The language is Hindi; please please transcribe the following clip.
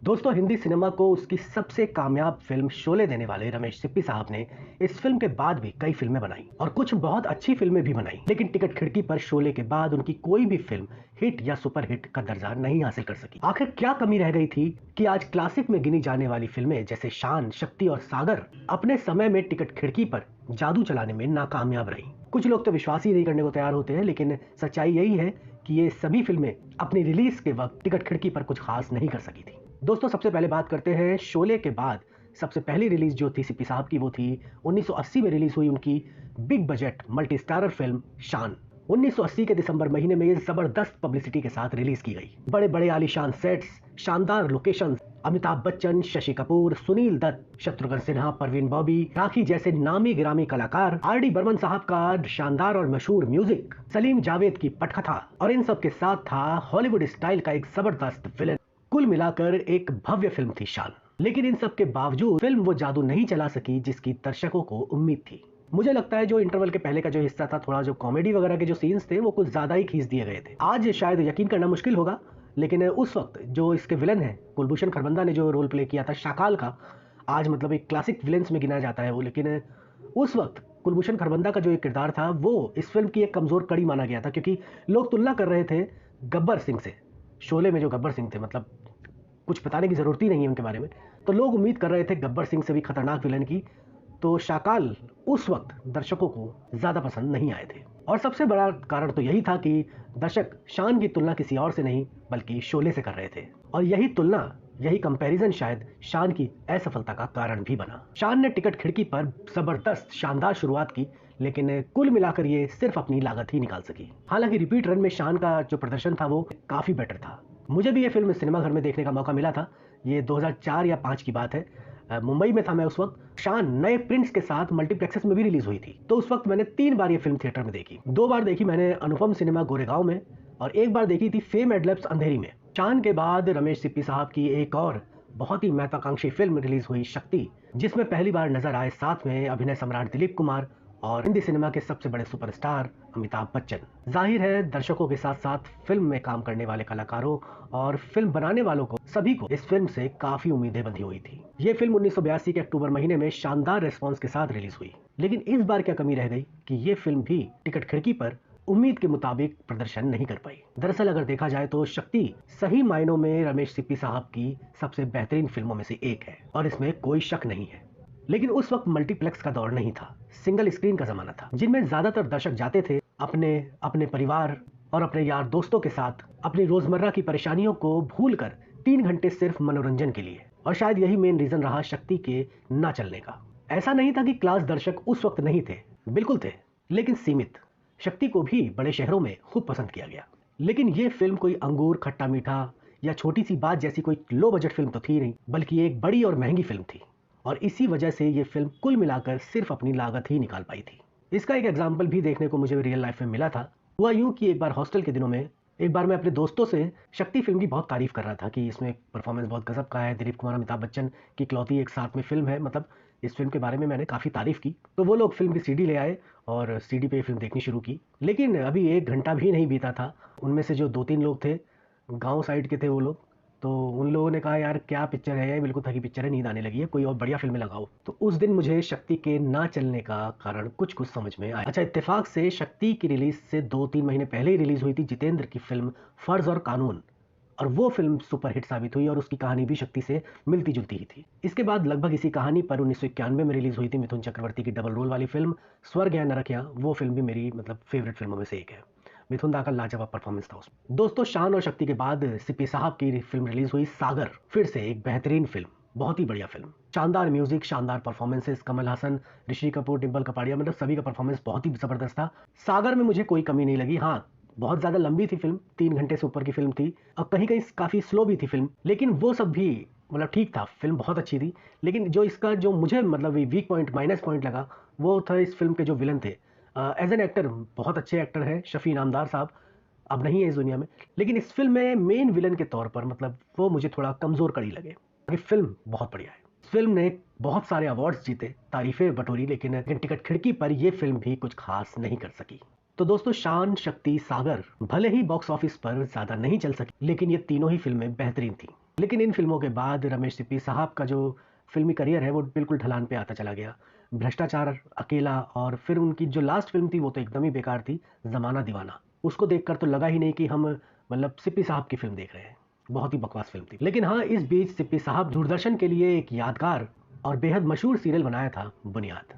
दोस्तों, हिंदी सिनेमा को उसकी सबसे कामयाब फिल्म शोले देने वाले रमेश सिप्पी साहब ने इस फिल्म के बाद भी कई फिल्में बनाई और कुछ बहुत अच्छी फिल्में भी बनाई। लेकिन टिकट खिड़की पर शोले के बाद उनकी कोई भी फिल्म हिट या सुपर हिट का दर्जा नहीं हासिल कर सकी। आखिर क्या कमी रह गई थी कि आज क्लासिक में गिनी जाने वाली फिल्में जैसे शान, शक्ति और सागर अपने समय में टिकट खिड़की पर जादू चलाने में नाकामयाब रही। कुछ लोग तो विश्वास ही नहीं करने को तैयार होते हैं, लेकिन सच्चाई यही है कि ये सभी फिल्में अपनी रिलीज के वक्त टिकट खिड़की पर कुछ खास नहीं कर सकी थी। दोस्तों, सबसे पहले बात करते हैं शोले के बाद सबसे पहली रिलीज जो थी सिप्पी साहब की, वो थी 1980 में रिलीज हुई उनकी big budget multi starrer film शान। 1980 के दिसंबर महीने में ये जबरदस्त पब्लिसिटी के साथ रिलीज की गई। बड़े बड़े आलीशान सेट्स, शानदार लोकेशंस, अमिताभ बच्चन, शशि कपूर, सुनील दत्त, शत्रुघ्न सिन्हा, परवीन बॉबी, राखी जैसे नामी गिरामी कलाकार, आर.डी. बर्मन साहब का शानदार और मशहूर म्यूजिक, सलीम जावेद की पटकथा और इन सब के साथ था हॉलीवुड स्टाइल का एक जबरदस्त विलन। कुल मिलाकर एक भव्य फिल्म थी शान। लेकिन इन सब के बावजूद फिल्म वो जादू नहीं चला सकी जिसकी दर्शकों को उम्मीद थी। मुझे लगता है जो इंटरवल के पहले का जो हिस्सा था, थोड़ा जो कॉमेडी वगैरह के जो सीन्स थे वो कुछ ज्यादा ही खींच दिए गए थे। आज शायद यकीन करना मुश्किल होगा, लेकिन उस वक्त जो इसके विलन है कुलभूषण खरबंदा ने जो रोल प्ले किया था शाकाल का, आज मतलब एक क्लासिक विलेंस में गिना जाता है वो। लेकिन उस वक्त कुलभूषण खरबंदा का जो एक किरदार था वो इस फिल्म की एक कमजोर कड़ी माना गया था, क्योंकि लोग तुलना कर रहे थे गब्बर सिंह से। शोले में जो गब्बर सिंह थे, मतलब कुछ बताने की जरूरत ही नहीं है उनके बारे में, तो लोग उम्मीद कर रहे थे गब्बर सिंह से भी खतरनाक विलन की। तो शाकाल उस वक्त दर्शकों को ज्यादा पसंद नहीं आए थे और सबसे बड़ा कारण तो यही था कि दर्शक शान की तुलना किसी और से नहीं बल्कि शोले से कर रहे थे, और यही तुलना, यही कंपैरिजन शायद शान की असफलता का कारण भी बना। शान ने टिकट खिड़की पर जबरदस्त शानदार शुरुआत की, लेकिन कुल मिलाकर ये सिर्फ अपनी लागत ही निकाल सकी। हालांकि रिपीट रन में शान का जो प्रदर्शन था वो काफी बेटर था। मुझे भी ये फिल्म सिनेमाघर में देखने का मौका मिला था। ये 2004 या 5 की बात है। मुंबई में था मैं उस वक्त। शान नए प्रिंट्स के साथ मल्टीप्लेक्सेस में भी रिलीज हुई थी, तो उस वक्त मैंने 3 बार ये फिल्म थिएटर में देखी। 2 बार देखी मैंने अनुपम सिनेमा गोरेगांव में और 1 बार देखी थी फेम एडलैब्स अंधेरी में। शान के बाद रमेश सिप्पी साहब की एक और बहुत ही महत्वाकांक्षी फिल्म रिलीज हुई शक्ति, जिसमें पहली बार नजर आए साथ में अभिनय सम्राट दिलीप कुमार और हिंदी सिनेमा के सबसे बड़े सुपरस्टार अमिताभ बच्चन। जाहिर है दर्शकों के साथ साथ फिल्म में काम करने वाले कलाकारों और फिल्म बनाने वालों को सभी को इस फिल्म से काफी उम्मीदें बंधी हुई थी। ये फिल्म 1982 के अक्टूबर महीने में शानदार रिस्पांस के साथ रिलीज हुई। लेकिन इस बार क्या कमी रह गई कि ये फिल्म भी टिकट खिड़की पर उम्मीद के मुताबिक प्रदर्शन नहीं कर पाई। दरअसल अगर देखा जाए तो शक्ति सही मायनों में रमेश सिप्पी साहब की सबसे बेहतरीन फिल्मों में से एक है और इसमें कोई शक नहीं है। लेकिन उस वक्त मल्टीप्लेक्स का दौर नहीं था, सिंगल स्क्रीन का जमाना था, जिनमें ज्यादातर दर्शक जाते थे अपने परिवार और अपने यार दोस्तों के साथ अपनी रोजमर्रा की परेशानियों को भूलकर 3 घंटे सिर्फ मनोरंजन के लिए। और शायद यही मेन रीजन रहा शक्ति के ना चलने का। ऐसा नहीं था कि क्लास दर्शक उस वक्त नहीं थे, बिल्कुल थे, लेकिन सीमित। शक्ति को भी बड़े शहरों में खूब पसंद किया गया। लेकिन ये फिल्म कोई अंगूर खट्टा मीठा या छोटी सी बात जैसी कोई लो बजट फिल्म तो थी नहीं, बल्कि एक बड़ी और महंगी फिल्म थी। और इसी वजह से ये फिल्म कुल मिलाकर सिर्फ अपनी लागत ही निकाल पाई थी। इसका एक एग्जाम्पल भी देखने को मुझे रियल लाइफ में मिला था। हुआ यूं कि एक बार हॉस्टल के दिनों में एक बार मैं अपने दोस्तों से शक्ति फिल्म की बहुत तारीफ कर रहा था कि इसमें परफॉर्मेंस बहुत गजब का है, दिलीप कुमार अमिताभ बच्चन की इकलौती एक साथ में फिल्म है, मतलब इस फिल्म के बारे में मैंने काफ़ी तारीफ की। तो वो लोग फिल्म की सीडी ले आए और सीडी पे फिल्म देखनी शुरू की। लेकिन अभी 1 घंटा भी नहीं बीता था, उनमें से जो 2-3 लोग थे गाँव साइड के थे वो लोग, तो उन लोगों ने कहा यार क्या पिक्चर है, ये बिल्कुल थकी पिक्चर है, नींद आने लगी है, कोई और बढ़िया फिल्में लगाओ। तो उस दिन मुझे शक्ति के ना चलने का कारण कुछ समझ में आया। अच्छा, इत्तेफाक से शक्ति की रिलीज से 2-3 महीने पहले ही रिलीज हुई थी जितेंद्र की फिल्म फर्ज और कानून, और वो फिल्म सुपरहिट साबित हुई और उसकी कहानी भी शक्ति से मिलती जुलती ही थी। इसके बाद लगभग इसी कहानी पर 1991 में रिलीज हुई थी मिथुन चक्रवर्ती की डबल रोल वाली फिल्म स्वर्ग या नरक या। वो फिल्म भी मेरी मतलब फेवरेट फिल्मों में से एक है। मिथुन दा का लाजवाब परफॉर्मेंस था उसमें। दोस्तों, शान और शक्ति के बाद सिप्पी साहब की फिल्म रिलीज हुई सागर। फिर से एक बेहतरीन फिल्म, बहुत ही बढ़िया फिल्म, शानदार म्यूजिक, शानदार परफॉर्मेंसेस, कमल हासन, ऋषि कपूर, डिम्पल कपाड़िया, मतलब सभी का परफॉर्मेंस बहुत ही जबरदस्त था। सागर में मुझे कोई कमी नहीं लगी। हाँ, बहुत ज्यादा लंबी थी फिल्म, 3 घंटे से ऊपर की फिल्म थी और कहीं कहीं काफी स्लो भी थी फिल्म, लेकिन वो सब भी मतलब ठीक था, फिल्म बहुत अच्छी थी। लेकिन जो इसका जो मुझे मतलब वीक पॉइंट, माइनस पॉइंट लगा, वो था इस फिल्म के जो विलन थे। एज एन एक्टर बहुत अच्छे एक्टर हैं शफी इनामदार साहब, अब नहीं है इस दुनिया में, लेकिन इस फिल्म में मेन विलन के तौर पर मतलब वो मुझे थोड़ा कमजोर कड़ी लगे। ये फिल्म बहुत बढ़िया है। फिल्म ने बहुत सारे अवार्ड्स जीते, तारीफें बटोरी, लेकिन टिकट खिड़की पर यह फिल्म भी कुछ खास नहीं कर सकी। तो दोस्तों, शान, शक्ति, सागर भले ही बॉक्स ऑफिस पर ज्यादा नहीं चल सकी, लेकिन ये तीनों ही फिल्में बेहतरीन थी। लेकिन इन फिल्मों के बाद रमेश सिप्पी साहब का जो फिल्मी करियर है वो बिल्कुल ढलान पे आता चला गया। भ्रष्टाचार, अकेला और फिर उनकी जो लास्ट फिल्म थी वो तो एकदम ही बेकार थी, ज़माना दीवाना। उसको देखकर तो लगा ही नहीं कि हम मतलब सिप्पी साहब की फिल्म देख रहे हैं। बहुत ही बकवास फिल्म थी। लेकिन हाँ, इस बीच सिप्पी साहब दूरदर्शन के लिए एक यादगार और बेहद मशहूर सीरियल बनाया था, बुनियाद।